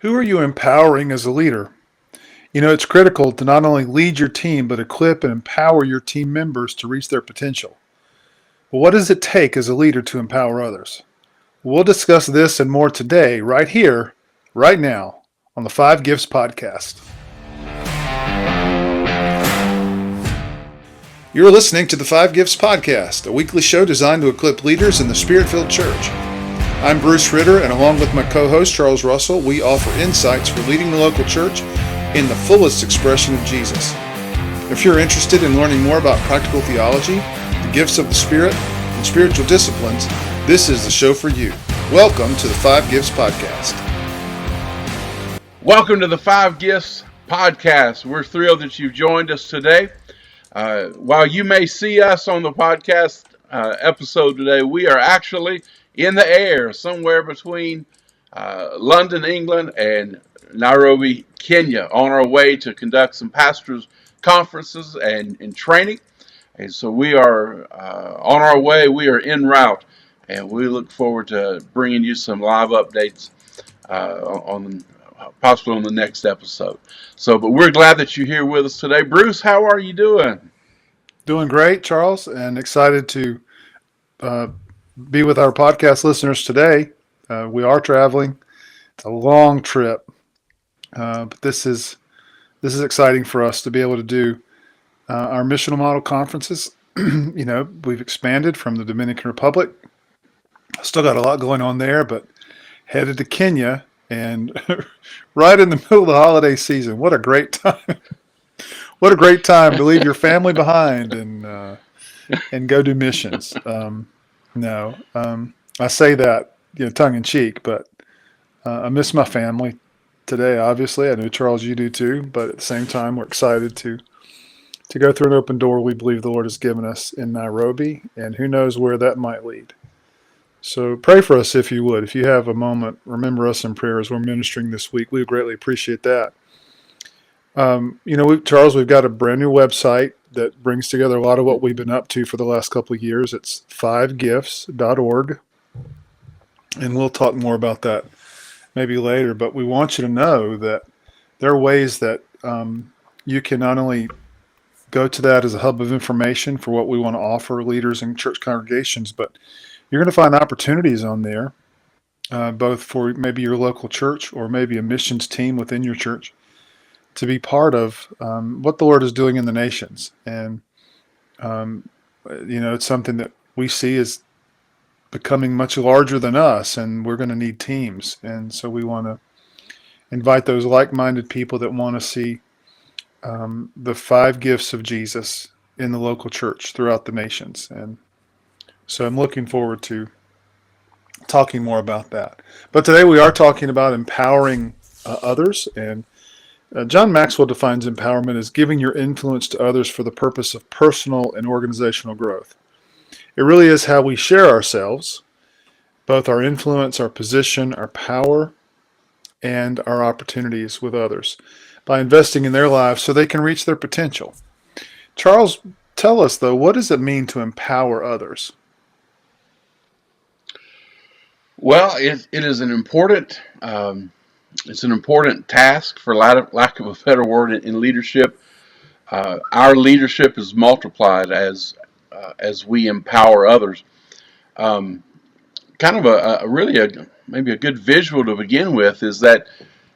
Who are you empowering as a leader? It's critical to not only lead your team, but equip and empower your team members to reach their potential. Well, what does it take as a leader to empower others? We'll discuss this and more today, right here, right now, on the Five Gifts Podcast. You're listening to the Five Gifts Podcast, a weekly show designed to equip leaders in the Spirit-filled church. I'm Bruce Ritter, and along with my co-host Charles Russell, we offer insights for leading the local church in the fullest expression of Jesus. If you're interested in learning more about practical theology, the gifts of the Spirit, and spiritual disciplines, this is the show for you. Welcome to the Five Gifts Podcast. Welcome to the Five Gifts Podcast. We're thrilled that you've joined us today. While you may see us on the podcast episode today, we are actually in the air somewhere between London, England, and Nairobi, Kenya, on our way to conduct some pastors' conferences and training. And so we are on our way. We are en route, and we look forward to bringing you some live updates possibly on the next episode. But we're glad that you're here with us today. Bruce, how are you doing? Doing great, Charles, and excited to be with our podcast listeners today. We are traveling. It's a long trip, but this is exciting for us to be able to do our missional model conferences. We've expanded from the Dominican Republic. Still got a lot going on there, but headed to Kenya, and right in the middle of the holiday season. What a great time! What a great time to leave your family behind and go do missions. I say that tongue in cheek, but I miss my family today. Obviously, I know Charles, you do too. But at the same time, we're excited to go through an open door we believe the Lord has given us in Nairobi, and who knows where that might lead. So pray for us if you would. If you have a moment, remember us in prayer as we're ministering this week. We would greatly appreciate that. Charles, we've got a brand new website that brings together a lot of what we've been up to for the last couple of years. It's fivegifts.org, and we'll talk more about that maybe later. But we want you to know that there are ways that you can not only go to that as a hub of information for what we want to offer leaders and church congregations, but you're going to find opportunities on there, both for maybe your local church or maybe a missions team within your church, to be part of what the Lord is doing in the nations. And, it's something that we see as becoming much larger than us, and we're going to need teams. And so we want to invite those like-minded people that want to see the five gifts of Jesus in the local church throughout the nations. And so I'm looking forward to talking more about that. But today we are talking about empowering others, and John Maxwell defines empowerment as giving your influence to others for the purpose of personal and organizational growth. It really is how we share ourselves, both our influence, our position, our power, and our opportunities with others, by investing in their lives so they can reach their potential. Charles, tell us, though, what does it mean to empower others? Well, it is an important task, for lack of a better word, in leadership. Our leadership is multiplied as we empower others. Kind of maybe a good visual to begin with is that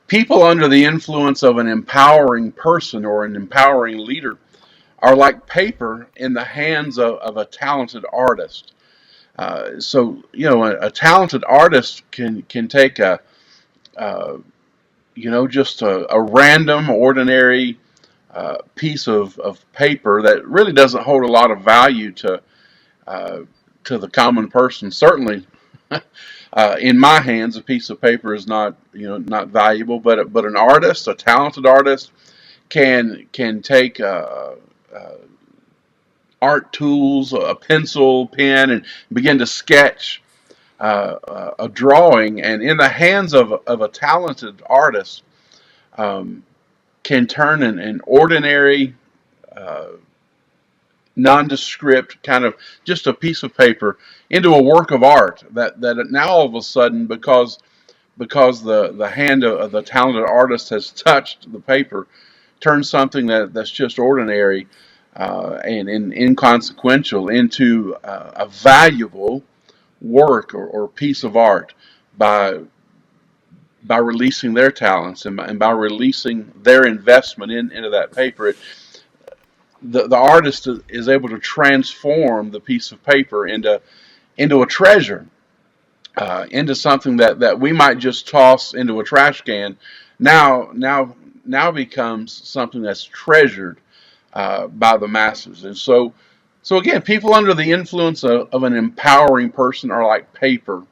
people under the influence of an empowering person or an empowering leader are like paper in the hands of a talented artist. A talented artist can take just a random, ordinary piece of paper that really doesn't hold a lot of value to the common person. Certainly, in my hands, a piece of paper is not valuable. But an artist, a talented artist, can take art tools, a pencil, pen, and begin to sketch a drawing. And in the hands of a talented artist, can turn an ordinary, nondescript kind of just a piece of paper into a work of art that now all of a sudden, because because the hand of the talented artist has touched the paper, turns something that's just ordinary and inconsequential into a valuable work or piece of art by releasing their talents and by releasing their investment into that paper. The artist is able to transform the piece of paper into a treasure, into something that we might just toss into a trash can. Now becomes something that's treasured by the masses. And so again, people under the influence of an empowering person are like paper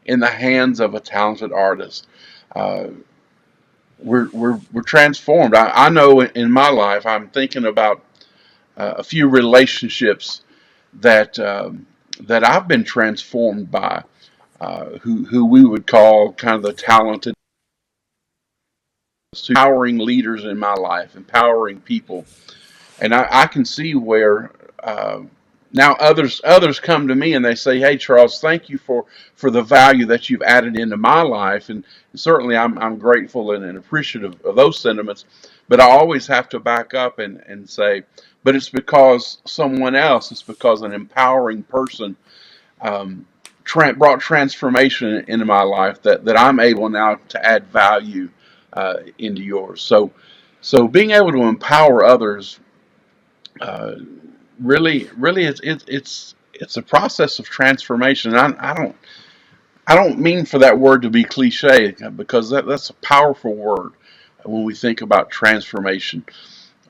in the hands of a talented artist. Uh, we're transformed. I know in my life, I'm thinking about a few relationships that I've been transformed by, who we would call kind of the talented, empowering leaders in my life, empowering people. And I can see where now others come to me and they say, "Hey, Charles, thank you for the value that you've added into my life," and certainly I'm grateful and appreciative of those sentiments. But I always have to back up and say, "But it's because someone else. It's because an empowering person um, brought transformation into my life that I'm able now to add value into yours." So being able to empower others. Uh, really it's a process of transformation. I don't mean for that word to be cliche, because that's a powerful word when we think about transformation.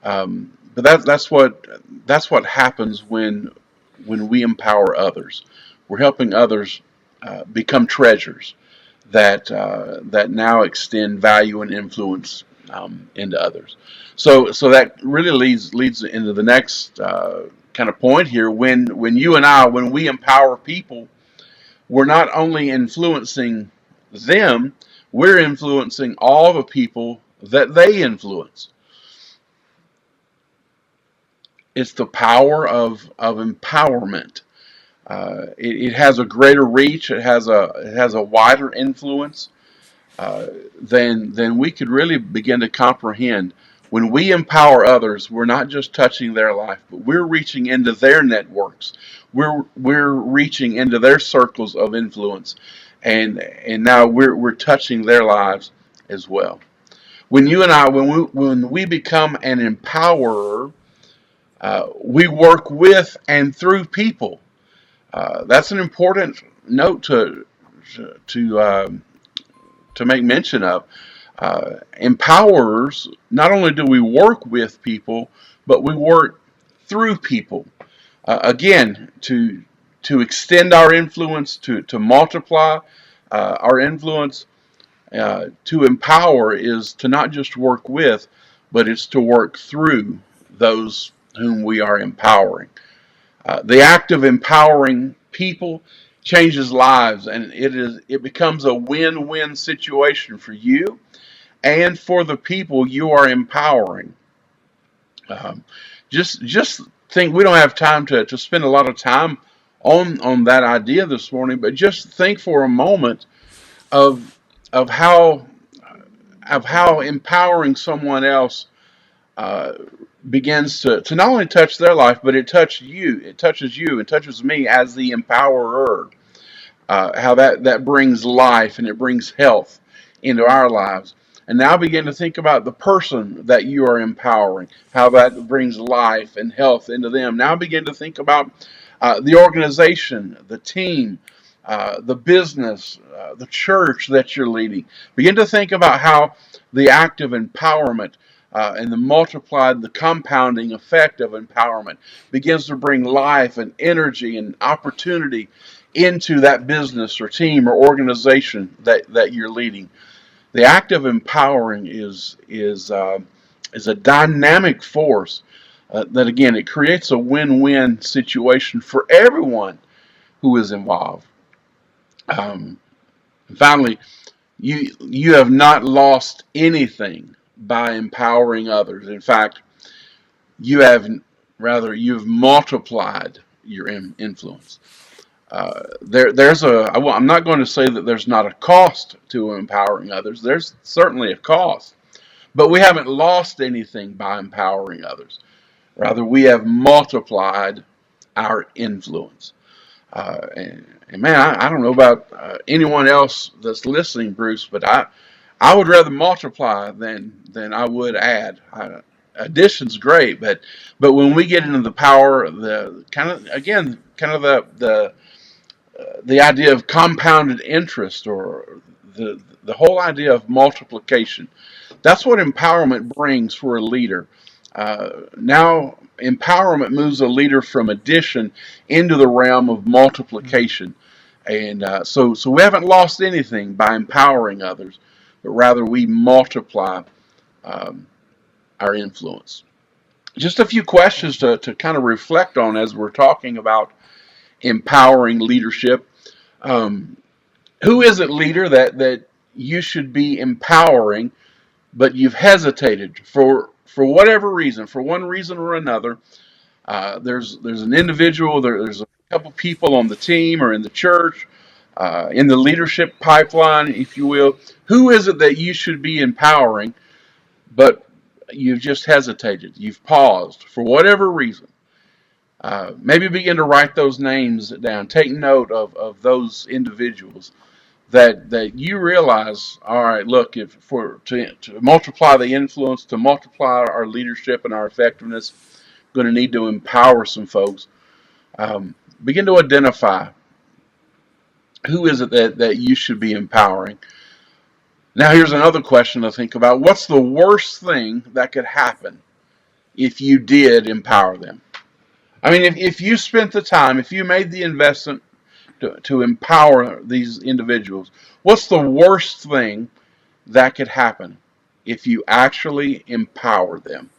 But that's what happens when we empower others. We're helping others become treasures that now extend value and influence into others. So that really leads into the next kind of point here. When you and I, when we empower people, we're not only influencing them, we're influencing all the people that they influence. It's the power of empowerment. It has a greater reach. It has a wider influence than we could really begin to comprehend. When we empower others, we're not just touching their life, but we're reaching into their networks. We're reaching into their circles of influence, and now we're touching their lives as well. When you and I, when we become an empowerer, we work with and through people. That's an important note to to make mention of. Empowerers, not only do we work with people, but we work through people. Again, to extend our influence, to multiply our influence, to empower is to not just work with, but it's to work through those whom we are empowering. The act of empowering people changes lives, and it becomes a win-win situation for you and for the people you are empowering. Um, just think, we don't have time to spend a lot of time on that idea this morning, but just think for a moment of of how of how empowering someone else uh, begins to not only touch their life, but it touches you and touches me as the empowerer. How that brings life and it brings health into our lives. And now begin to think about the person that you are empowering, how that brings life and health into them. Now begin to think about the organization, the team, the business, the church that you're leading. Begin to think about how the act of empowerment and the compounding effect of empowerment begins to bring life and energy and opportunity into that business or team or organization that you're leading. The act of empowering is a dynamic force that again it creates a win-win situation for everyone who is involved. Um, Finally, you have not lost anything by empowering others. In fact, you have you've multiplied your influence. I'm not going to say that there's not a cost to empowering others. There's certainly a cost, but we haven't lost anything by empowering others. Rather, we have multiplied our influence. And man, I don't know about anyone else that's listening, Bruce, but I would rather multiply than I would add. Addition's great, but when we get into the power, the kind of again, kind of the idea of compounded interest, or the whole idea of multiplication, that's what empowerment brings for a leader. Now, empowerment moves a leader from addition into the realm of multiplication. And so we haven't lost anything by empowering others, but rather we multiply um, our influence. Just a few questions to kind of reflect on as we're talking about empowering leadership. Um, who is it, leader, that you should be empowering, but you've hesitated for whatever reason, for one reason or another? There's an individual, there's a couple people on the team or in the church, in the leadership pipeline, if you will. Who is it that you should be empowering, but you've just hesitated? You've paused for whatever reason. Maybe begin to write those names down. Take note of those individuals that you realize. All right, look, if to multiply the influence, to multiply our leadership and our effectiveness, going to need to empower some folks. Begin to identify who is it that you should be empowering. Now, here's another question to think about. What's the worst thing that could happen if you did empower them? I mean, if you spent the time, if you made the investment to empower these individuals, what's the worst thing that could happen if you actually empower them?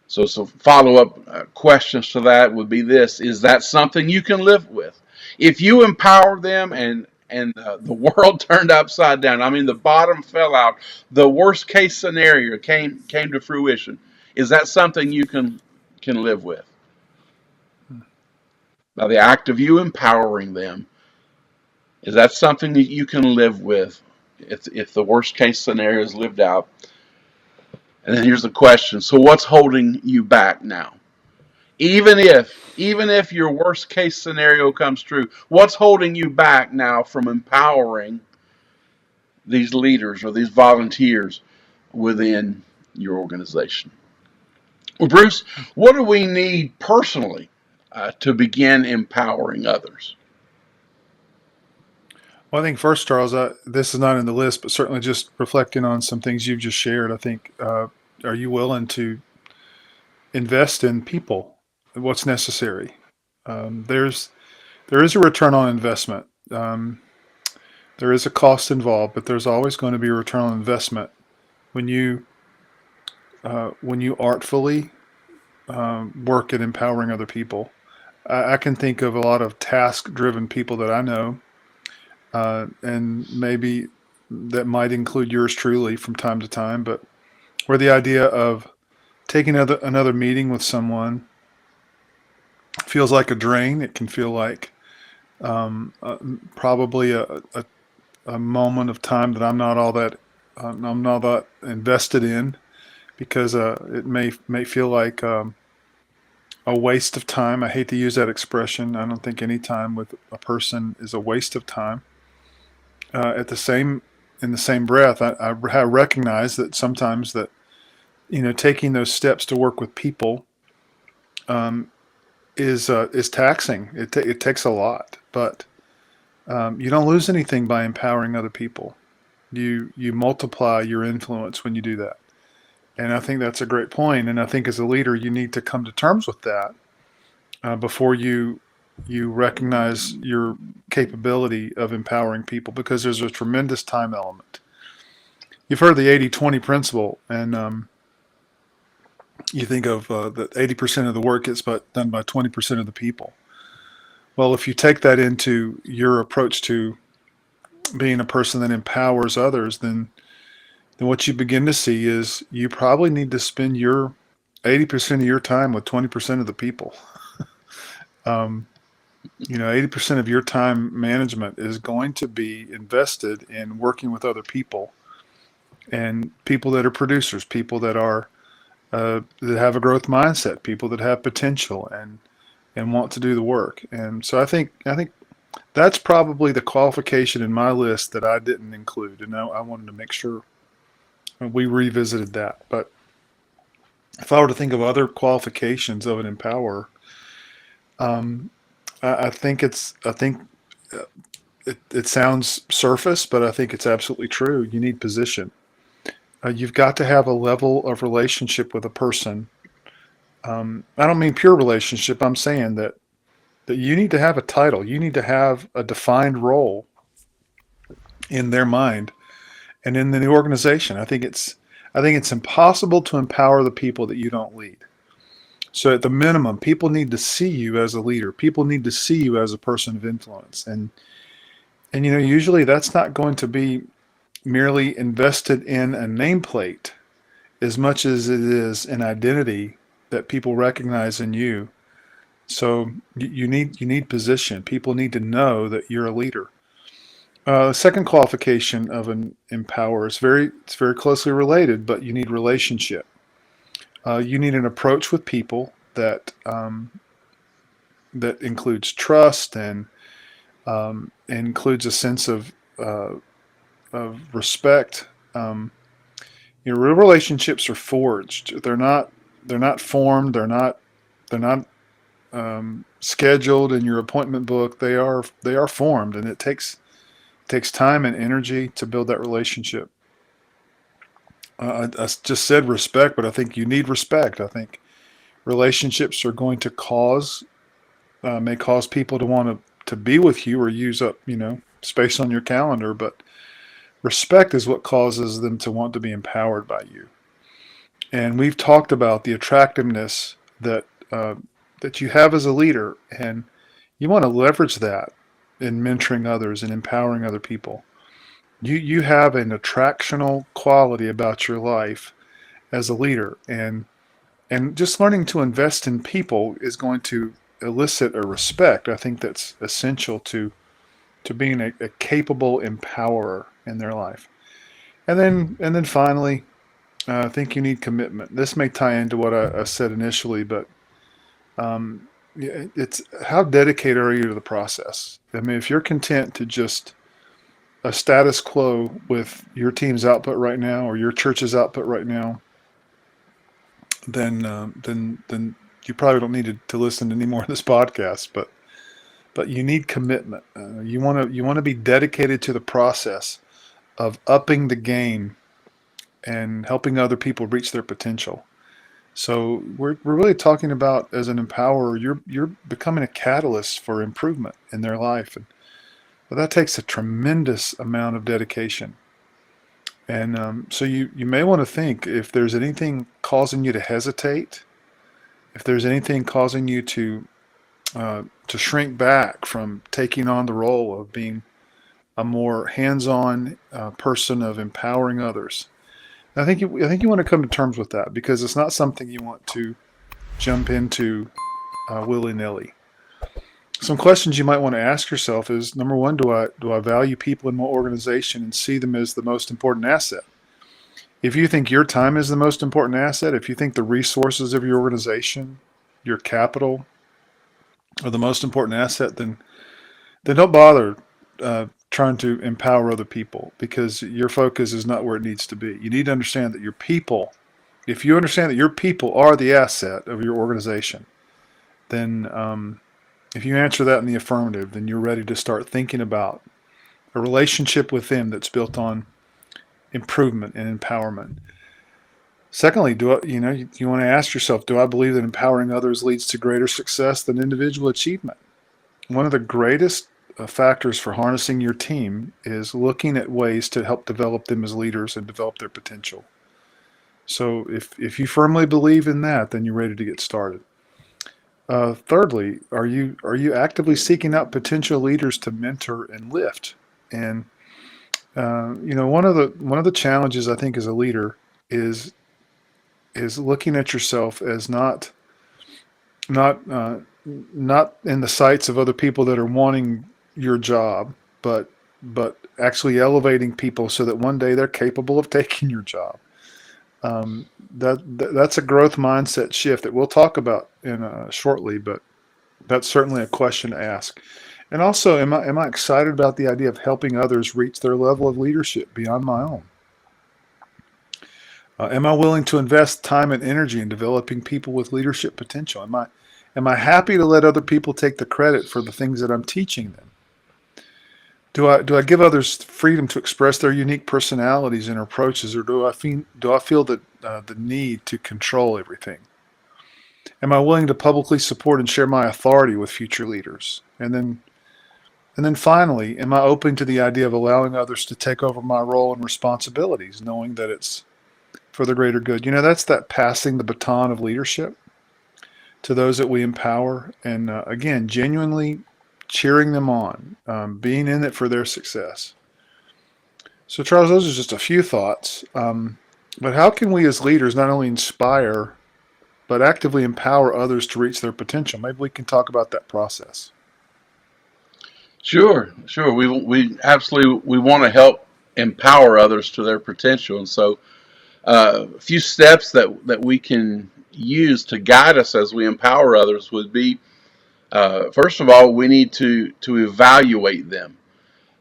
So follow-up questions to that would be this: is that something you can live with? If you empower them and the world turned upside down, I mean the bottom fell out, the worst case scenario came to fruition, is that something you can live with? By the act of you empowering them, is that something that you can live with if the worst case scenario is lived out? And then here's the question: so what's holding you back now? Even if your worst case scenario comes true, what's holding you back now from empowering these leaders or these volunteers within your organization? Well, Bruce, what do we need personally to begin empowering others? Well, I think first, Charles, this is not in the list, but certainly just reflecting on some things you've just shared, I think, are you willing to invest in people? What's necessary? There is a return on investment. There is a cost involved, but there's always going to be a return on investment when you artfully work at empowering other people. I can think of a lot of task-driven people that I know, and maybe that might include yours truly from time to time, but where the idea of taking another meeting with someone feels like a drain. It can feel like probably a moment of time that I'm not that invested in, because it may feel like a waste of time. I hate to use that expression. I don't think any time with a person is a waste of time. In the same breath, I recognize that sometimes that taking those steps to work with people is taxing. It takes a lot, but you don't lose anything by empowering other people. You multiply your influence when you do that, and I think that's a great point. And I think as a leader, you need to come to terms with that before you recognize your capability of empowering people, because there's a tremendous time element. You've heard the 80-20 principle, and you think of that 80% of the work gets done by 20% of the people. Well, if you take that into your approach to being a person that empowers others, then what you begin to see is you probably need to spend your 80% of your time with 20% of the people. 80% of your time management is going to be invested in working with other people, and people that are producers, people that have a growth mindset, people that have potential and want to do the work. And so I think that's probably the qualification in my list that I didn't include, and I wanted to make sure we revisited that. But if I were to think of other qualifications of an empower, um, I think it sounds surface, but I think it's absolutely true. You need position. You've got to have a level of relationship with a person. I don't mean pure relationship. I'm saying that you need to have a title. You need to have a defined role in their mind and in the organization. I think it's impossible to empower the people that you don't lead. So at the minimum, people need to see you as a leader. People need to see you as a person of influence. And usually that's not going to be merely invested in a nameplate as much as it is an identity that people recognize in you. So you need position. People need to know that you're a leader. Second qualification of an empower is it's very closely related, but you need relationship. You need an approach with people that includes trust and includes a sense of respect. Real relationships are forged. They're not formed. They're not scheduled in your appointment book. They are formed, and it takes time and energy to build that relationship. I just said respect, but I think you need respect. I think relationships are going to may cause people to want to be with you or use up space on your calendar, but respect is what causes them to want to be empowered by you. And we've talked about the attractiveness that you have as a leader, and you want to leverage that in mentoring others and empowering other people. You have an attractional quality about your life as a leader, and just learning to invest in people is going to elicit a respect. I think that's essential to being a capable empowerer in their life. And then finally, I think you need commitment. This may tie into what I said initially, but yeah, it's how dedicated are you to the process? I mean, if you're content to just a status quo with your team's output right now or your church's output right now, then you probably don't need to listen to any more of this podcast. But you need commitment. You want to be dedicated to the process of upping the game and helping other people reach their potential. So we're really talking about, as an empowerer, you're becoming a catalyst for improvement in their life, and but that takes a tremendous amount of dedication. And so you may want to think if there's anything causing you to hesitate, if there's anything causing you to shrink back from taking on the role of being a more hands-on person of empowering others. I think you want to come to terms with that, because it's not something you want to jump into willy-nilly. Some questions you might want to ask yourself is, number one, do I value people in my organization and see them as the most important asset? If you think your time is the most important asset, if you think the resources of your organization, your capital, are the most important asset, then don't bother trying to empower other people, because your focus is not where it needs to be. You need to understand that your people, if you understand that your people are the asset of your organization, then if you answer that in the affirmative, then you're ready to start thinking about a relationship with them that's built on improvement and empowerment. Secondly, you want to ask yourself, do I believe that empowering others leads to greater success than individual achievement? One of the greatest factors for harnessing your team is looking at ways to help develop them as leaders and develop their potential. So if you firmly believe in that, then you're ready to get started. Thirdly, are you actively seeking out potential leaders to mentor and lift? And one of the challenges, I think, as a leader is looking at yourself as not not in the sights of other people that are wanting your job, but actually elevating people so that one day they're capable of taking your job. That's a growth mindset shift that we'll talk about in shortly, but that's certainly a question to ask. And also, am I excited about the idea of helping others reach their level of leadership beyond my own? Am I willing to invest time and energy in developing people with leadership potential? Am I happy to let other people take the credit for the things that I'm teaching them? Do I give others freedom to express their unique personalities and approaches, or do I feel the need to control everything? Am I willing to publicly support and share my authority with future leaders? And then finally, am I open to the idea of allowing others to take over my role and responsibilities, knowing that it's for the greater good? That's that passing the baton of leadership to those that we empower, and again, genuinely cheering them on, being in it for their success. So, Charles, those are just a few thoughts. But how can we as leaders not only inspire, but actively empower others to reach their potential? Maybe we can talk about that process. Sure, sure. We absolutely we want to help empower others to their potential, and so a few steps that we can use to guide us as we empower others would be, first of all, we need to evaluate them.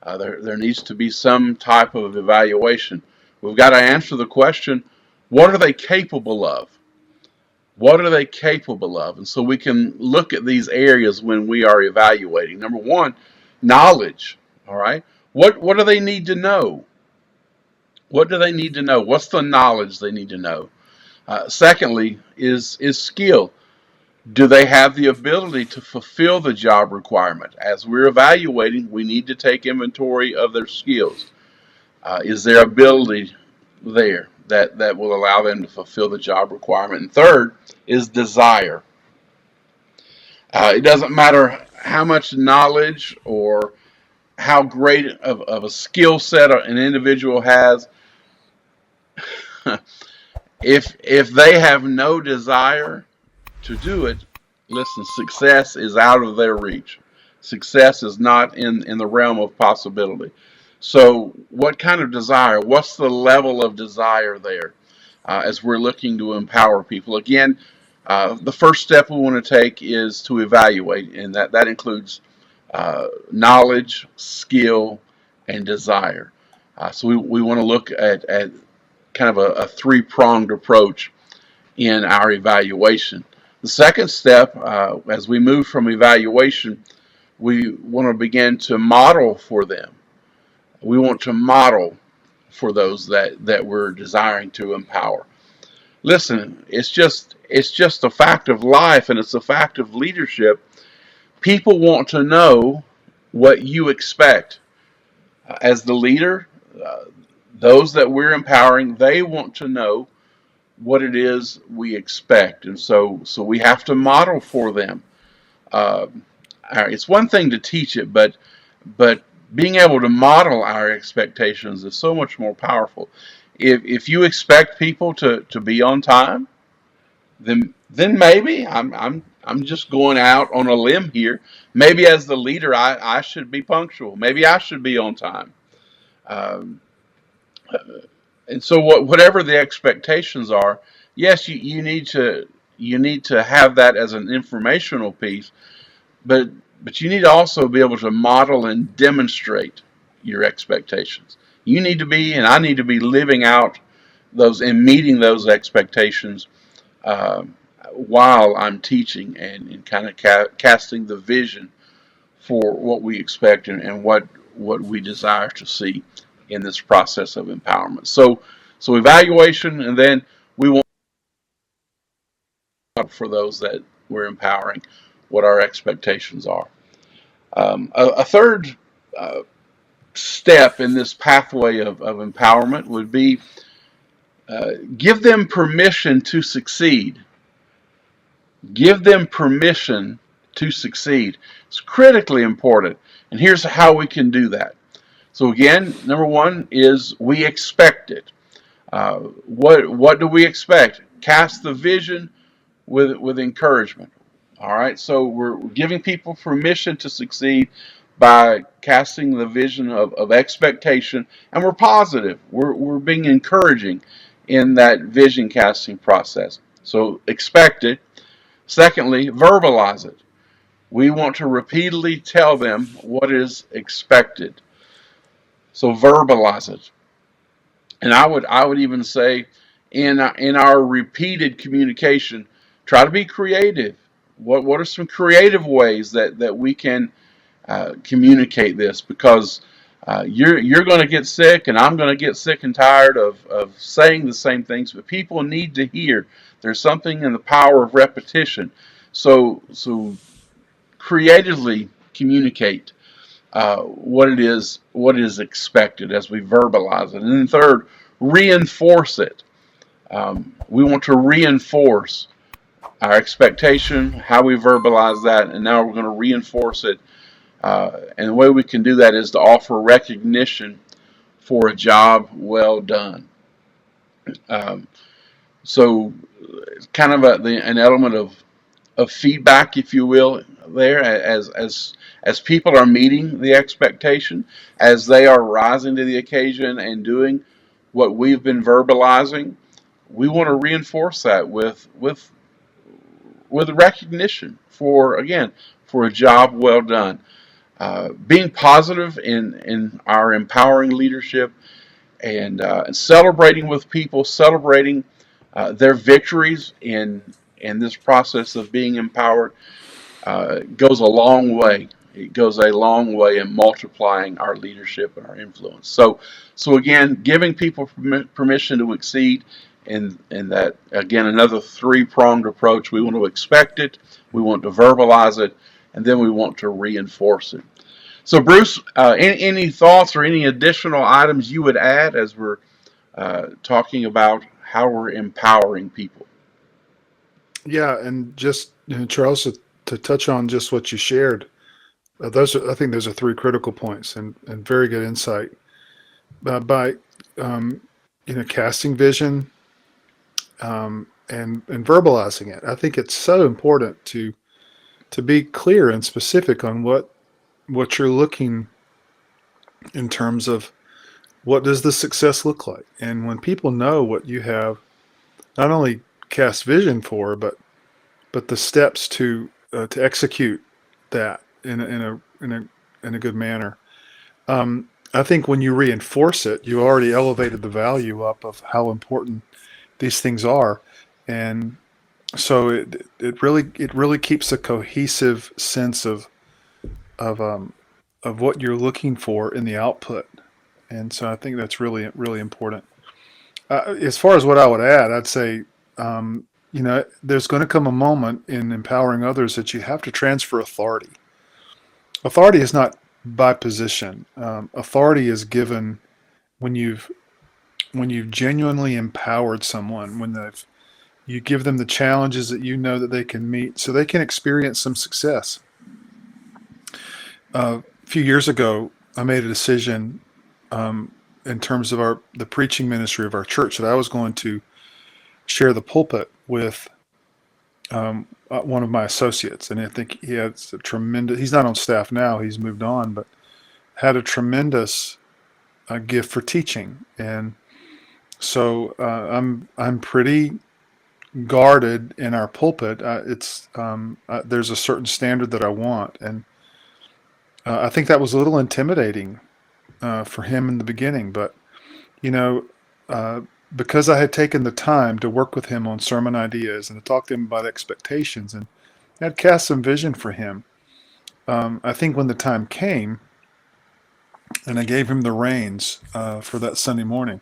There needs to be some type of evaluation. We've got to answer the question, what are they capable of? What are they capable of? And so we can look at these areas when we are evaluating. Number one, knowledge. All right. What do they need to know? What do they need to know? What's the knowledge they need to know? Secondly, is skill. Do they have the ability to fulfill the job requirement? As we're evaluating, we need to take inventory of their skills. Is their ability there that will allow them to fulfill the job requirement? And third is desire. It doesn't matter how much knowledge or how great of a skill set an individual has. If they have no desire to do it, listen, success is out of their reach. Success is not in the realm of possibility. So, what kind of desire? What's the level of desire there as we're looking to empower people? Again, the first step we want to take is to evaluate, and that includes knowledge, skill, and desire. So, we want to look at kind of a three-pronged approach in our evaluation. The second step, as we move from evaluation, we want to begin to model for them. We want to model for those that we're desiring to empower. Listen, it's just a fact of life, and it's a fact of leadership. People want to know what you expect. As the leader, those that we're empowering, they want to know what it is we expect, and so we have to model for them. Uh, it's one thing to teach it, but being able to model our expectations is so much more powerful. If you expect people to be on time, then maybe I'm just going out on a limb here. Maybe as the leader, I should be punctual. Maybe I should be on time. Um, and so whatever the expectations are, yes, you need to have that as an informational piece, but you need to also be able to model and demonstrate your expectations. You need to be, and I need to be living out those and meeting those expectations uh, while I'm teaching and kind of casting the vision for what we expect and what we desire to see in this process of empowerment. So evaluation, and then we want for those that we're empowering what our expectations are. A third uh, step in this pathway of empowerment would be give them permission to succeed. Give them permission to succeed. It's critically important. And here's how we can do that. So again, number one is we expect it. What do we expect? Cast the vision with encouragement. All right, so we're giving people permission to succeed by casting the vision of expectation, and we're positive. We're being encouraging in that vision casting process. So expect it. Secondly, verbalize it. We want to repeatedly tell them what is expected. So verbalize it. And I would even say in our repeated communication, try to be creative. What are some creative ways that we can communicate this? Because you're going to get sick, and I'm going to get sick and tired of saying the same things. But people need to hear. There's something in the power of repetition. So creatively communicate what is expected as we verbalize it. And then third, reinforce it. We want to reinforce our expectation, how we verbalize that, and now we're going to reinforce it. And the way we can do that is to offer recognition for a job well done. Um, so it's kind of an element of feedback, if you will, there as people are meeting the expectation, as they are rising to the occasion and doing what we've been verbalizing. We want to reinforce that with recognition for, again, for a job well done. Being positive in our empowering leadership, and celebrating with people, celebrating their victories in this process of being empowered, goes a long way. It goes a long way in multiplying our leadership and our influence. So again, giving people permission to exceed, and that, again, another three-pronged approach. We want to expect it, we want to verbalize it, and then we want to reinforce it. So, Bruce, any thoughts or any additional items you would add as we're talking about how we're empowering people? Yeah, and just Charles, to touch on just what you shared, I think those are three critical points and very good insight. By casting vision, and verbalizing it, I think it's so important to be clear and specific on what you're looking in terms of what does the success look like. And when people know what you have not only cast vision for, but the steps to execute that in a good manner. I think when you reinforce it, you already elevated the value up of how important these things are, and so it really keeps a cohesive sense of what you're looking for in the output, and so I think that's really important. As far as what I would add, I'd say, there's going to come a moment in empowering others that you have to transfer authority. Authority is not by position. Authority is given when you've genuinely empowered someone, you give them the challenges that you know that they can meet, so they can experience some success. A few years ago, I made a decision, in terms of the preaching ministry of our church, that I was going to share the pulpit with one of my associates, and I think he has a tremendous. He's not on staff now; he's moved on, but had a tremendous gift for teaching, and so I'm pretty guarded in our pulpit. There's a certain standard that I want, and I think that was a little intimidating for him in the beginning, but you know. Because I had taken the time to work with him on sermon ideas and to talk to him about expectations, and had cast some vision for him, I think when the time came and I gave him the reins for that Sunday morning,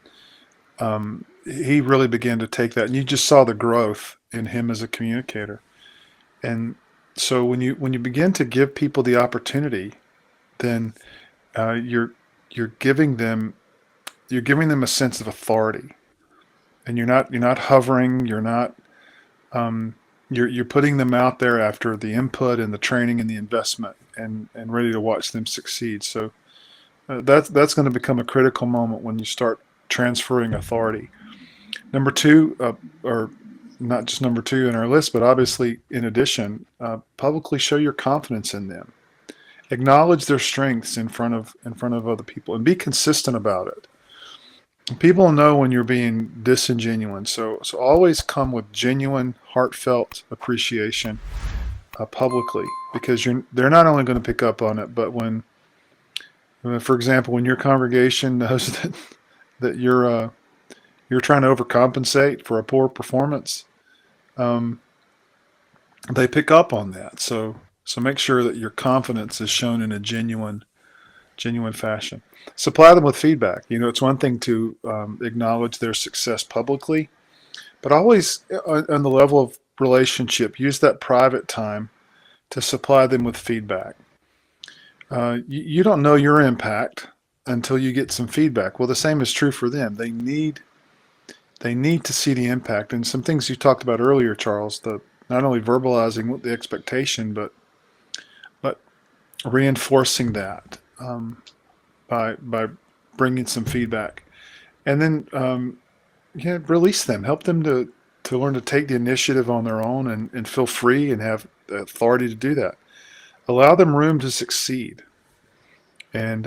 he really began to take that, and you just saw the growth in him as a communicator. And so when you begin to give people the opportunity, then you're giving them a sense of authority, and you're not hovering. You're putting them out there after the input and the training and the investment, and ready to watch them succeed. So that's going to become a critical moment when you start transferring authority. Number two, or not just number two in our list, but obviously in addition, publicly show your confidence in them. Acknowledge their strengths in front of other people, and be consistent about it. People know when you're being disingenuous, so always come with genuine, heartfelt appreciation publicly, because they're not only going to pick up on it, but for example, when your congregation knows that you're trying to overcompensate for a poor performance, um, they pick up on that. So make sure that your confidence is shown in a genuine fashion. Supply them with feedback. It's one thing to acknowledge their success publicly, but always on the level of relationship, use that private time to supply them with feedback. You don't know your impact until you get some feedback. Well, the same is true for them. They need to see the impact, and some things you talked about earlier, Charles. The not only verbalizing the expectation, but reinforcing that by bringing some feedback, and then release them. Help them to learn to take the initiative on their own and feel free and have the authority to do that. Allow them room to succeed, and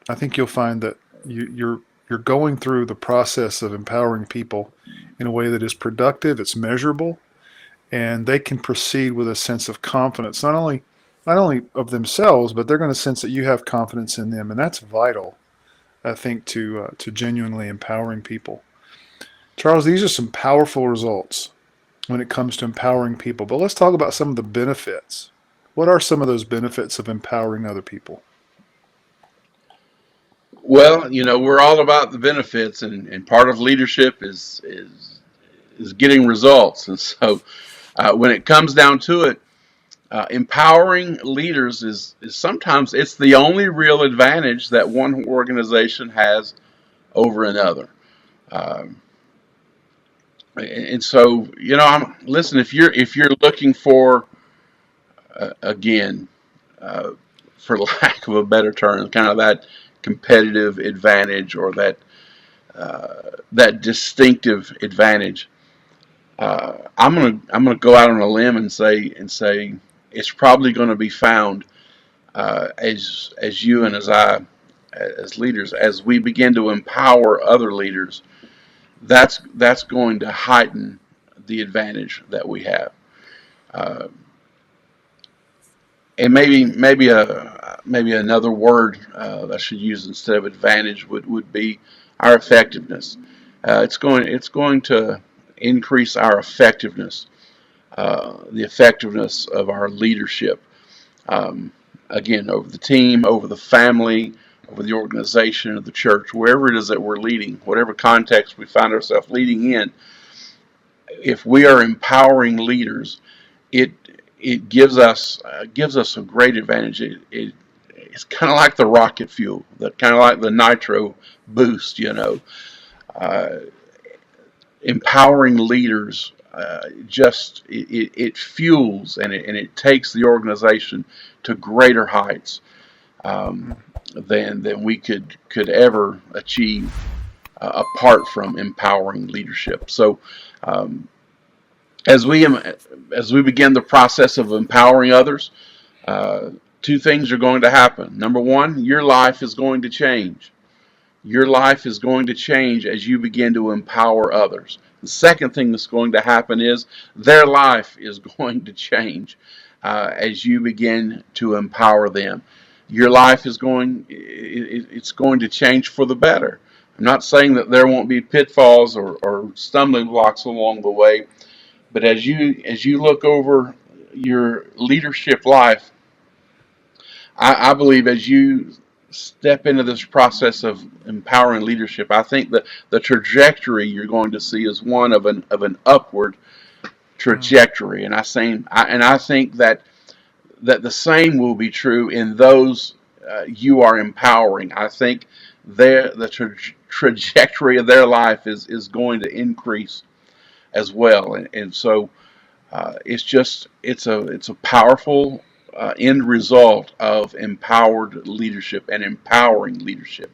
I think you'll find that you're going through the process of empowering people in a way that is productive, it's measurable, and they can proceed with a sense of confidence, not only of themselves, but they're going to sense that you have confidence in them, and that's vital, I think, to genuinely empowering people. Charles, these are some powerful results when it comes to empowering people, but let's talk about some of the benefits. What are some of those benefits of empowering other people? Well, we're all about the benefits, and part of leadership is getting results. And so, when it comes down to it, empowering leaders is sometimes it's the only real advantage that one organization has over another. Um, and so, listen. If you're looking for again, uh, for lack of a better term, kind of that competitive advantage or that distinctive advantage. I'm gonna go out on a limb and say it's probably going to be found as you and as I as leaders, as we begin to empower other leaders. That's going to heighten the advantage that we have. Uh, and maybe another word I should use instead of advantage would be our effectiveness. It's going to increase our effectiveness, the effectiveness of our leadership. Um, Again, over the team, over the family, over the organization of the church, wherever it is that we're leading, whatever context we find ourselves leading in. If we are empowering leaders, it it gives us a great advantage. It's kind of like the rocket fuel, that kind of like the nitro boost. Uh, Empowering leaders just it fuels and it takes the organization to greater heights um, than we could ever achieve apart from empowering leadership. So um, as we as we begin the process of empowering others, uh, two things are going to happen. Number one, your life is going to change. Your life is going to change as you begin to empower others. The second thing that's going to happen is their life is going to change as you begin to empower them. Your life is it's going to change for the better. I'm not saying that there won't be pitfalls or stumbling blocks along the way, but as you look over your leadership life, I believe as you step into this process of empowering leadership, I think that the trajectory you're going to see is one of an upward Mm. trajectory, and I think that the same will be true in those you are empowering. I think the trajectory of their life is going to increase as well, and so it's a powerful end result of empowered leadership and empowering leadership.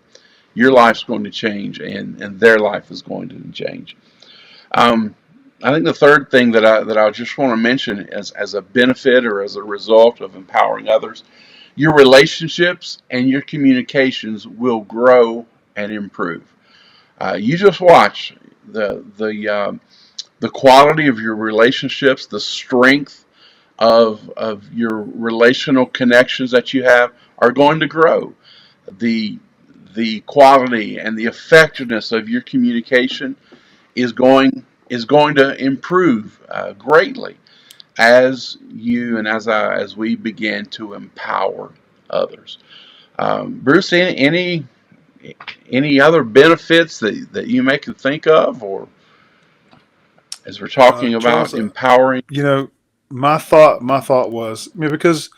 Your life's going to change, and their life is going to change. Um, I think the third thing that I just want to mention as a benefit or as a result of empowering others, your relationships and your communications will grow and improve. You just watch the quality of your relationships, the strength of your relational connections that you have are going to grow. The the quality and the effectiveness of your communication is going to improve greatly as you and as we begin to empower others. Bruce, any other benefits that you may can think of, or as we're talking about Charles, empowering? you know, my thought was, because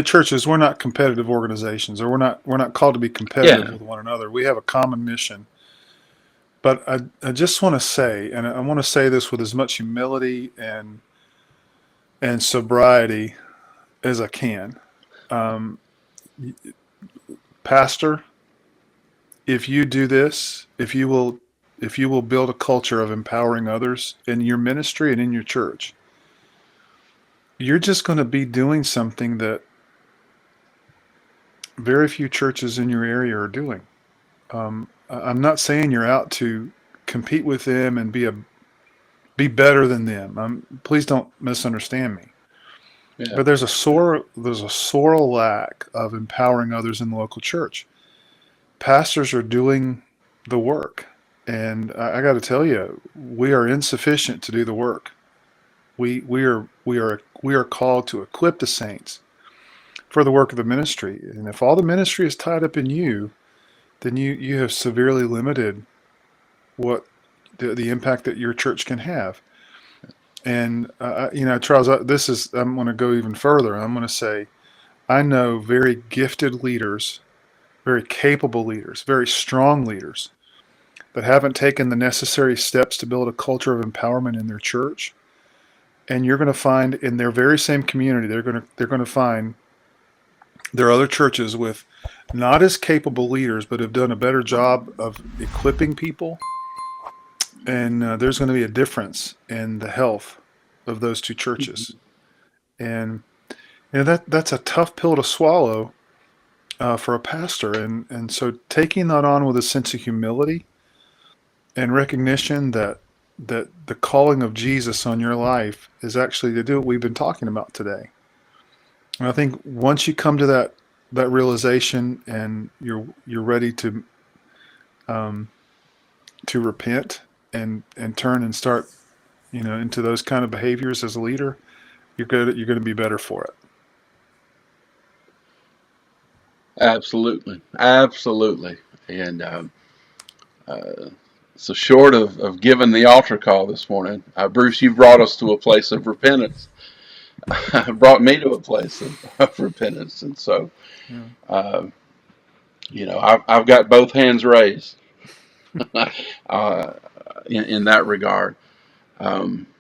churches, we're not competitive organizations, or we're not called to be competitive Yeah, with one another. We have a common mission. But I just want to say, and I want to say this with as much humility and sobriety as I can. Um, Pastor, if you do this, if you will build a culture of empowering others in your ministry and in your church, you're just going to be doing something that very few churches in your area are doing. I'm not saying you're out to compete with them and be better than them. Please don't misunderstand me. yeah, But there's a sore lack of empowering others in the local church. Pastors are doing the work, and I got to tell you, we are insufficient to do the work. We are called to equip the saints for the work of the ministry. And if all the ministry is tied up in you, then you have severely limited what the impact that your church can have. And Charles, I'm going to go even further. I'm going to say I know very gifted leaders, very capable leaders, very strong leaders that haven't taken the necessary steps to build a culture of empowerment in their church. And you're going to find in their very same community, they're going to find there are other churches with not as capable leaders, but have done a better job of equipping people. And there's going to be a difference in the health of those two churches. And that's a tough pill to swallow for a pastor. And so taking that on with a sense of humility and recognition that the calling of Jesus on your life is actually to do what we've been talking about today. And I think once you come to that realization and you're ready um, to repent and turn and start into those kind of behaviors as a leader, you're going to be better for it. absolutely, absolutely. And uh, so, short of giving the altar call this morning, Bruce, you brought us to a place of repentance. Brought me to a place of repentance, and so Yeah. uh, I've got both hands raised uh, in that regard.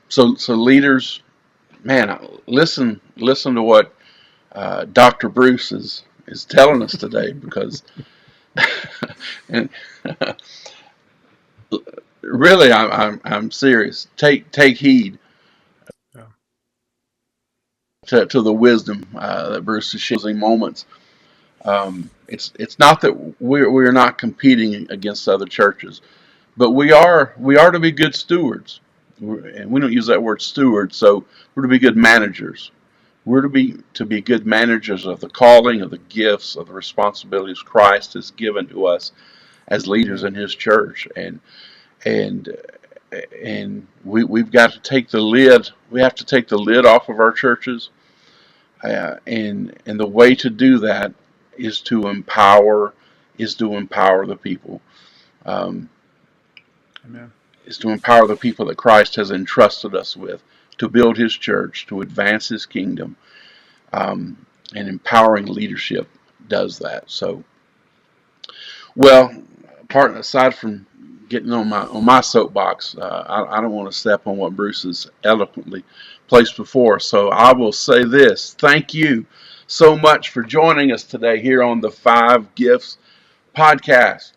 So leaders, man, listen to what Dr. Bruce is telling us today, because and really I'm serious. Take heed Yeah. to the wisdom that Bruce is sharing moments. It's not that we're not competing against other churches, but we are to be good stewards, and we don't use that word steward. So we're to be good managers. We're to be good managers of the calling, of the gifts, of the responsibilities Christ has given to us as leaders Amen. in His church, and we've got to take the lid. We have to take the lid off of our churches, and the way to do that is to empower the people. Um, Amen. is to empower the people that Christ has entrusted us with to build His church, to advance His kingdom, and empowering leadership does that. So, well, part aside from getting on my soapbox, I don't want to step on what Bruce has eloquently placed before. So I will say this: thank you so much for joining us today here on the Five Gifts podcast.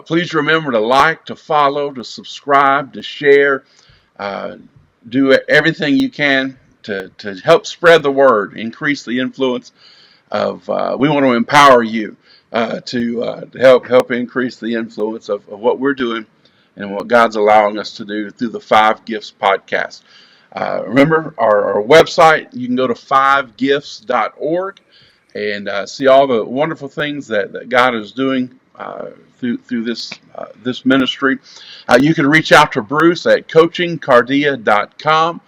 Please remember to like, to follow, to subscribe, to share. do everything you can to help spread the word, increase the influence of. We want to empower you to help increase the influence of what we're doing and what God's allowing us to do through the Five Gifts podcast. Remember our website. You can go to fivegifts.org and see all the wonderful things that God is doing through this ministry. You can reach out to Bruce at coachingcardia.com.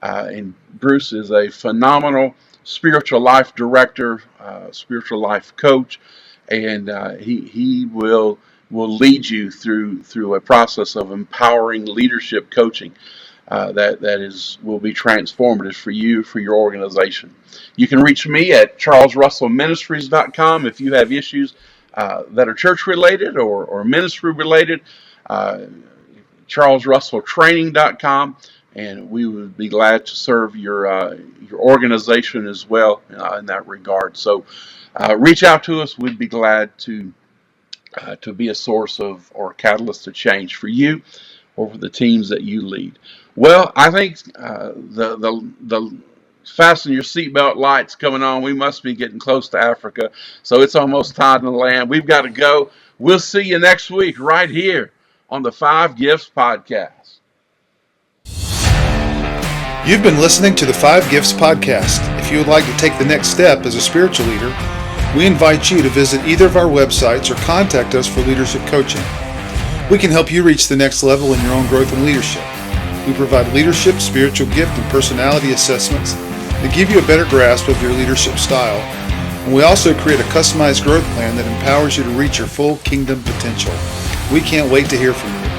And Bruce is a phenomenal spiritual life director, spiritual life coach, and he will lead you through a process of empowering leadership coaching that will be transformative for you, for your organization. You can reach me at charlesrussellministries.com if you have issues that are church related or ministry related. charlesrusselltraining.com, and we would be glad to serve your organization as well in that regard. So reach out to us. We'd be glad to be a source of or a catalyst to change for you or for the teams that you lead. Well, I think the fasten your seatbelt lights coming on. We must be getting close to Africa, so it's almost time to land. We've got to go. We'll see you next week right here on the Five Gifts podcast. You've been listening to the Five Gifts podcast. If you would like to take the next step as a spiritual leader, we invite you to visit either of our websites or contact us for leadership coaching. We can help you reach the next level in your own growth and leadership. We provide leadership, spiritual gift, and personality assessments that give you a better grasp of your leadership style. And we also create a customized growth plan that empowers you to reach your full kingdom potential. We can't wait to hear from you.